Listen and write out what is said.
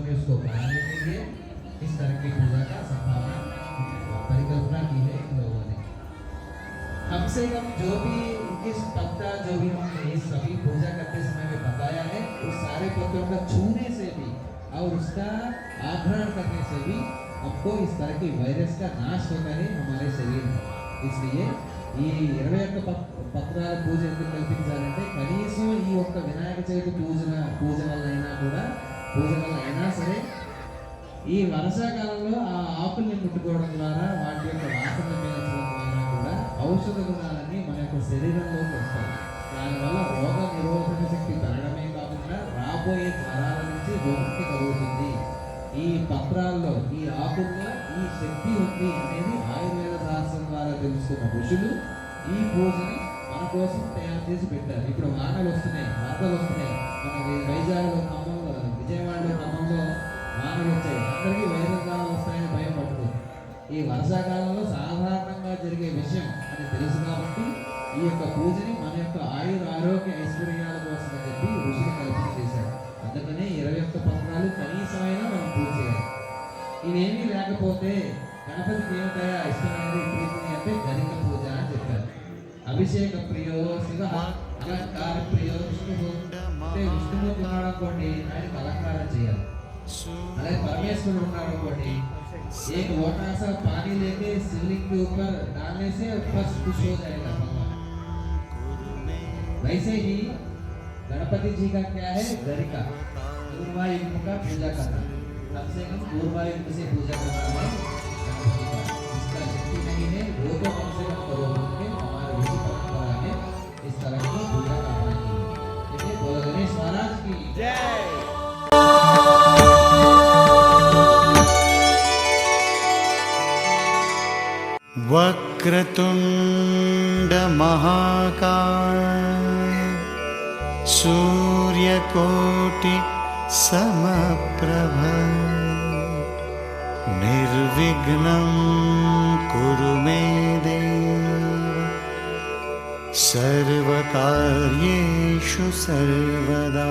हमने उसको बनाने के लिए इस तरह की पूजा का संभावना परिकल्पना की है इन लोगों ने। कम से कम जो भी 21 पत्ता जो भी हमने इस सभी पूजा करते समय में बताया है उस सारे पत्तों का छूने से भी और उसका आघ्राण करने से भी हमको इस तरह की वायरस का नाश होता है हमारे शरीर में। इसलिए ఈ 21 పత్రాల పూజ ఎందుకు కల్పించాలంటే కనీసం ఈ ఒక్క వినాయక చవితి పూజ వల్ల అయినా సరే ఈ వర్షాకాలంలో ఆ ఆకుల్ని ముట్టుకోవడం ద్వారా వాటి యొక్క వాసన పీల్చడం ద్వారా కూడా ఔషధ గుణాలన్నీ మన యొక్క శరీరంలోకి వస్తాయి. దానివల్ల రోగ నిరోధక శక్తి పెరగడమే కాకుండా రాబోయే జ్వరాల నుంచి విముక్తి కలుగుతుంది. ఈ పత్రాల్లో ఈ ఆకుల్లో ఈ శక్తి ఉంది అనేది ఆయుర్వేద శాస్త్రం ద్వారా తెలుసుకున్న ఋషులు ఈ పూజని మన కోసం తయారు చేసి పెట్టారు. ఇప్పుడు వానలు వస్తున్నాయి, వరదలు వస్తున్నాయి. మన వైజాగ్లో ఖమ్మంలో, విజయవాడలో ఖమ్మంలో వానలు వచ్చాయి. అందరికీ వైరస్గాలు వస్తాయని భయపడుతుంది. ఈ వర్షాకాలంలో సాధారణంగా జరిగే విషయం అని తెలుసు కాబట్టి ఈ యొక్క పూజని మన యొక్క ఆరోగ్య ఐశ్వర్యాల కోసం అని చెప్పి ఋషులు కల్పన చేశారు. అందుకనే 21 పత్రాలు కనీసమైనా మనం పూజ చేయాలి. ఇవేమీ లేకపోతే గణపతికి ఏమిటయా ఇష్టమైనది ప్రీతి అంటే గణిక పూజ అని చెప్పారు. అభిషేక ప్రియో శివ, అలంకార ప్రియో విష్ణువు. అంటే విష్ణుమూర్తి ఉన్నాడు అనుకోండి, ఆయనకు అలంకారం చేయాలి. అలాగే परमेश्वर ఉన్నాడు అనుకోండి, एक लोटा सा पानी लेके शिवलिंग के ऊपर डालने से ऊपर खुश हो जाएगा भगवान। वैसे ही गणपति जी का क्या है, गणिका पूर्वा युग का पूजा करना। कम से कम पूर्वा युग से पूजा करना है गणपति का। इसका शक्ति नहीं है वो तो कम से कम करो बोलके हमारे ऋषि परंपरा में इस तरह की पूजा करना चाहिए। देखिए बोलो गणेश महाराज की जय। वक्रतुंड महाकाय सूर्यकोटि समप्रभ निर्विघ्नं कुरु मे देव सर्वकार्येषु सर्वदा।